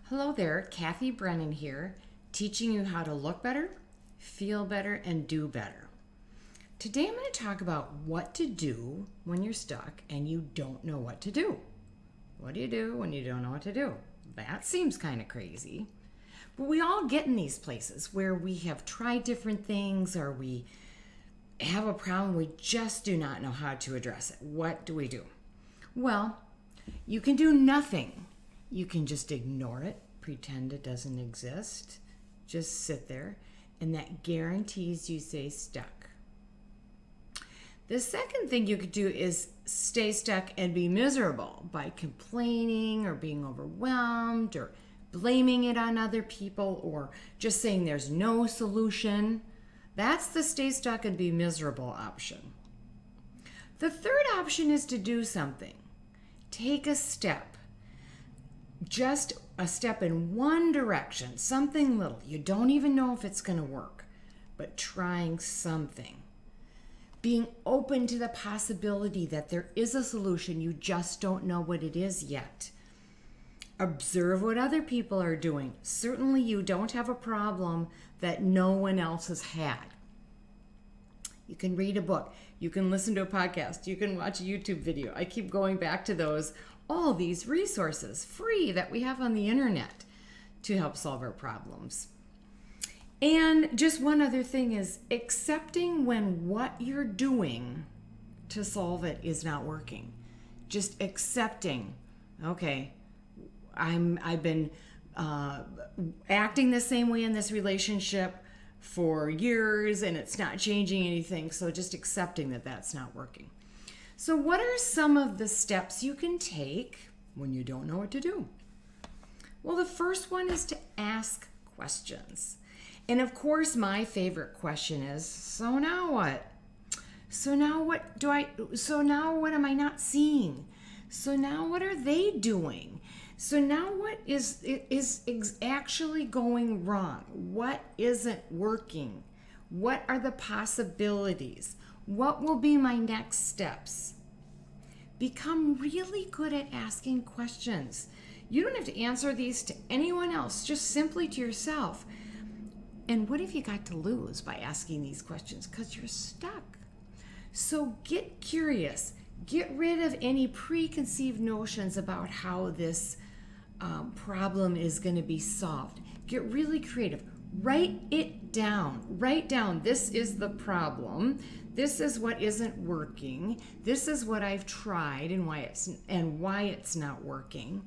Hello there, Kathy Brennan here, teaching you how to look better, feel better, and do better. Today I'm going to talk about what to do when you're stuck and you don't know what to do. What do you do when you don't know what to do? That seems kind of crazy. But we all get in these places where we have tried different things or we have a problem, we just do not know how to address it. What do we do? Well, you can do nothing. You can just ignore it, pretend it doesn't exist, just sit there, and that guarantees you stay stuck. The second thing you could do is stay stuck and be miserable by complaining or being overwhelmed or blaming it on other people or just saying there's no solution. That's the stay stuck and be miserable option. The third option is to do something. Take a step. Just a step in one direction, something little. You don't even know if it's going to work, but trying something. Being open to the possibility that there is a solution, you just don't know what it is yet. Observe what other people are doing. Certainly you don't have a problem that no one else has had. You can read a book, you can listen to a podcast, you can watch a YouTube video. I keep going back to those. All these resources free that we have on the internet to help solve our problems. And just one other thing is accepting when what you're doing to solve it is not working. Just accepting, okay, I've been acting the same way in this relationship for years and it's not changing anything, so just accepting that that's not working. So what are some of the steps you can take when you don't know what to do? Well, the first one is to ask questions. And of course, my favorite question is, so now what? So now what am I not seeing? So now what are they doing? So now what is actually going wrong? What isn't working? What are the possibilities? What will be my next steps? Become really good at asking questions. You don't have to answer these to anyone else, just simply to yourself. And what have you got to lose by asking these questions? Because you're stuck. So get curious. Get rid of any preconceived notions about how this problem is going to be solved. Get really creative. Write it down. Write down, this is the problem. This is what isn't working. This is what I've tried and why it's not working.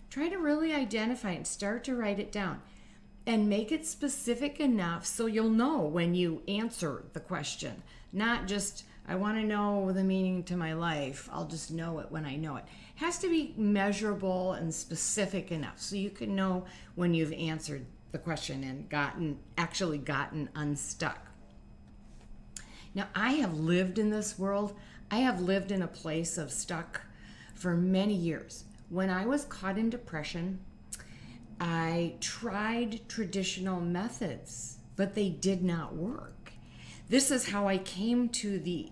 Try to really identify and start to write it down and make it specific enough so you'll know when you answer the question. Not just, I want to know the meaning to my life. I'll just know it when I know it. It has to be measurable and specific enough so you can know when you've answered the question and gotten unstuck. Now, I have lived in this world. I have lived in a place of stuck for many years. When I was caught in depression, I tried traditional methods, but they did not work. This is how I came to the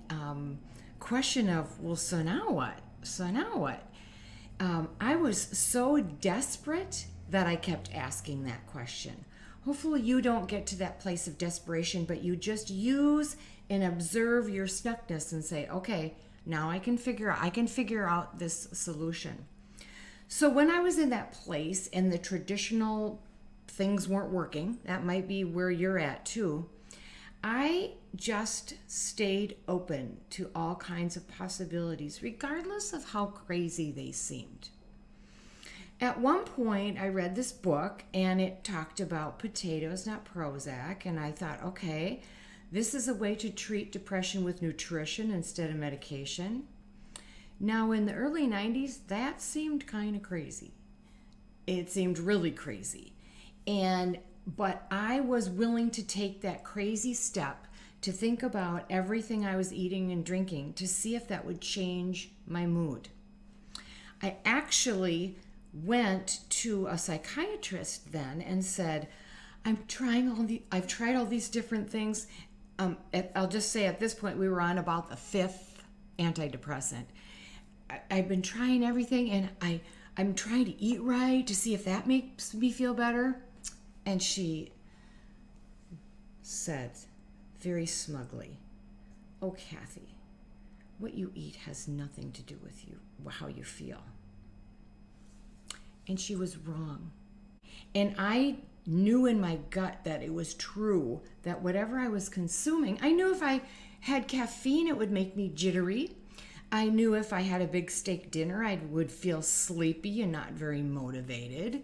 question of, well, so now what? So now what? I was so desperate that I kept asking that question. Hopefully you don't get to that place of desperation, but you just use and observe your stuckness and say, okay, now I can figure out this solution. So when I was in that place and the traditional things weren't working, that might be where you're at too, I just stayed open to all kinds of possibilities, regardless of how crazy they seemed. At one point, I read this book, and it talked about potatoes, not Prozac, and I thought, okay, this is a way to treat depression with nutrition instead of medication. Now, in the early 90s, that seemed kind of crazy. It seemed really crazy. But I was willing to take that crazy step to think about everything I was eating and drinking to see if that would change my mood. I actually went to a psychiatrist then and said, I've tried all these different things. I'll just say at this point we were on about the 5th antidepressant. I've been trying everything and I'm trying to eat right to see if that makes me feel better. And she said very smugly, "Oh, Kathy, what you eat has nothing to do with you, how you feel." And she was wrong. And I knew in my gut that it was true, that whatever I was consuming, I knew if I had caffeine, it would make me jittery. I knew if I had a big steak dinner, I would feel sleepy and not very motivated.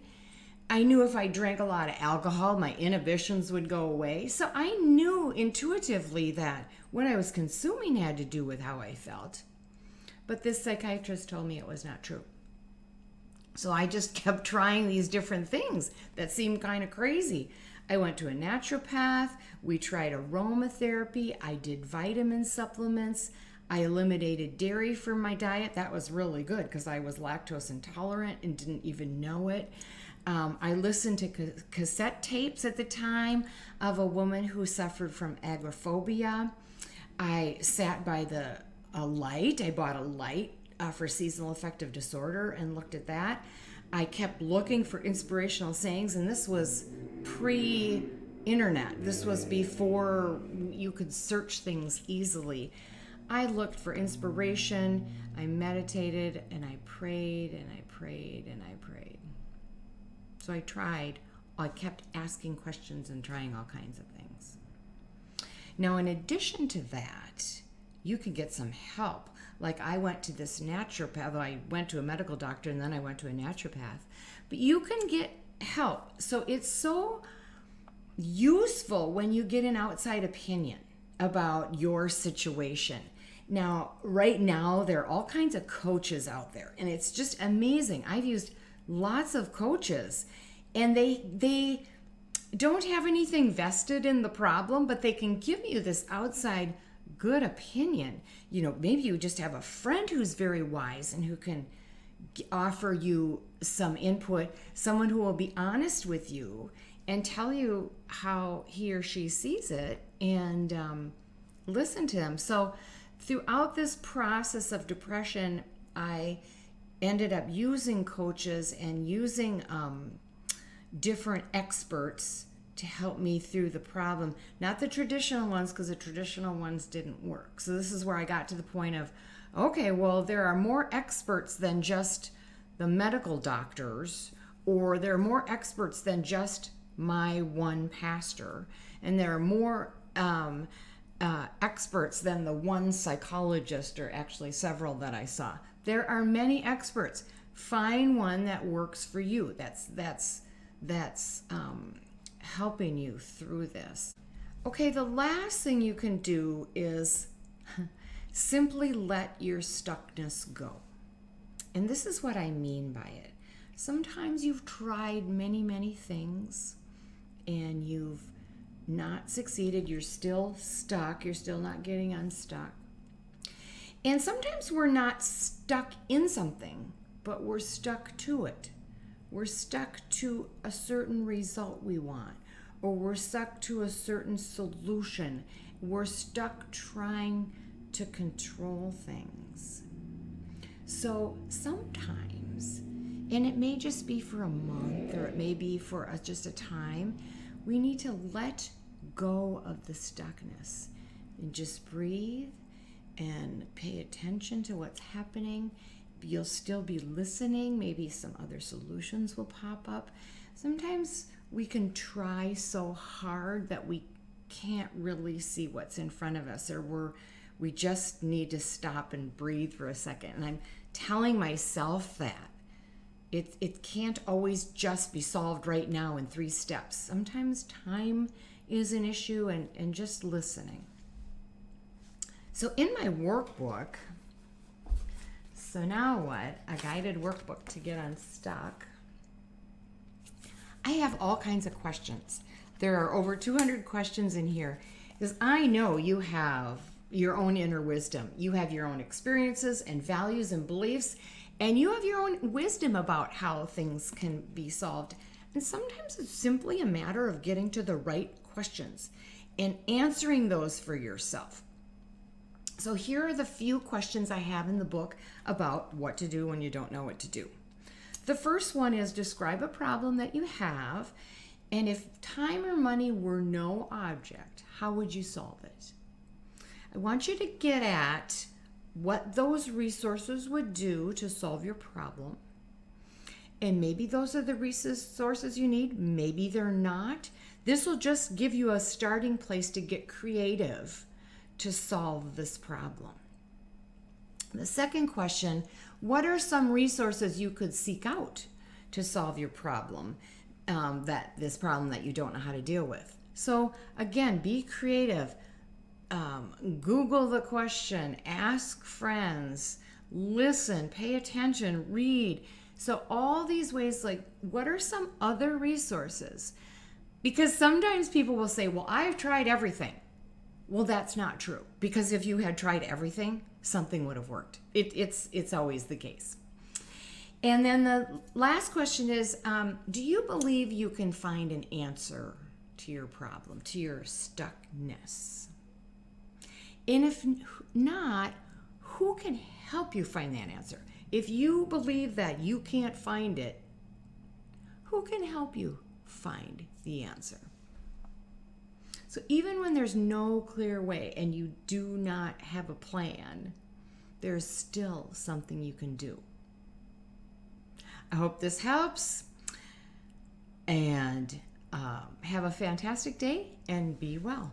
I knew if I drank a lot of alcohol, my inhibitions would go away. So I knew intuitively that what I was consuming had to do with how I felt. But this psychiatrist told me it was not true. So I just kept trying these different things that seemed kind of crazy. I went to a naturopath. We tried aromatherapy. I did vitamin supplements. I eliminated dairy from my diet. That was really good because I was lactose intolerant and didn't even know it. I listened to cassette tapes at the time of a woman who suffered from agoraphobia. I sat by a light. I bought a light for seasonal affective disorder and looked at that. I kept looking for inspirational sayings, and this was pre-internet. This was before you could search things easily. I looked for inspiration. I meditated, and I prayed, and I prayed, and I prayed. So I tried. I kept asking questions and trying all kinds of things. Now, in addition to that, you can get some help. Like I went to this naturopath. I went to a medical doctor, and then I went to a naturopath. But you can get help. So it's so useful when you get an outside opinion about your situation. Now, right now, there are all kinds of coaches out there, and it's just amazing. I've used lots of coaches, and they don't have anything vested in the problem, but they can give you this outside good opinion. You know, maybe you just have a friend who's very wise and who can offer you some input, someone who will be honest with you and tell you how he or she sees it, and listen to them. So throughout this process of depression, I ended up using coaches and using different experts to help me through the problem. Not the traditional ones, because the traditional ones didn't work. So this is where I got to the point of, okay, well, there are more experts than just the medical doctors, or there are more experts than just my one pastor, and there are more experts than the one psychologist, or actually several that I saw. There are many experts. Find one that works for you. That's helping you through this. Okay, the last thing you can do is simply let your stuckness go. And this is what I mean by it. Sometimes you've tried many things and you've not succeeded. You're still stuck. You're still not getting unstuck. And sometimes we're not stuck in something, but we're stuck to it. We're stuck to a certain result we want, or we're stuck to a certain solution. We're stuck trying to control things. So sometimes, and it may just be for a month, or it may be for just a time, we need to let go of the stuckness and just breathe and pay attention to what's happening. You'll still be listening. Maybe some other solutions will pop up. Sometimes we can try so hard that we can't really see what's in front of us, or we just need to stop and breathe for a second. And I'm telling myself that it can't always just be solved right now in 3 steps. Sometimes time is an issue, and just listening. So in my workbook, so now what? A guided workbook to get unstuck. I have all kinds of questions. There are over 200 questions in here, because I know you have your own inner wisdom. You have your own experiences and values and beliefs, and you have your own wisdom about how things can be solved. And sometimes it's simply a matter of getting to the right questions and answering those for yourself. So here are the few questions I have in the book about what to do when you don't know what to do. The first one is describe a problem that you have, and if time or money were no object, how would you solve it? I want you to get at what those resources would do to solve your problem. And maybe those are the resources you need, maybe they're not. This will just give you a starting place to get creative to solve this problem. The second question, what are some resources you could seek out to solve your problem, this problem that you don't know how to deal with? So again, be creative. Google the question, ask friends, listen, pay attention, read. So all these ways, like, what are some other resources? Because sometimes people will say, well, I've tried everything. Well, that's not true, because if you had tried everything, something would have worked. It's always the case. And then the last question is, do you believe you can find an answer to your problem, to your stuckness? And if not, who can help you find that answer? If you believe that you can't find it, who can help you find the answer? So even when there's no clear way and you do not have a plan, there's still something you can do. I hope this helps, and have a fantastic day and be well.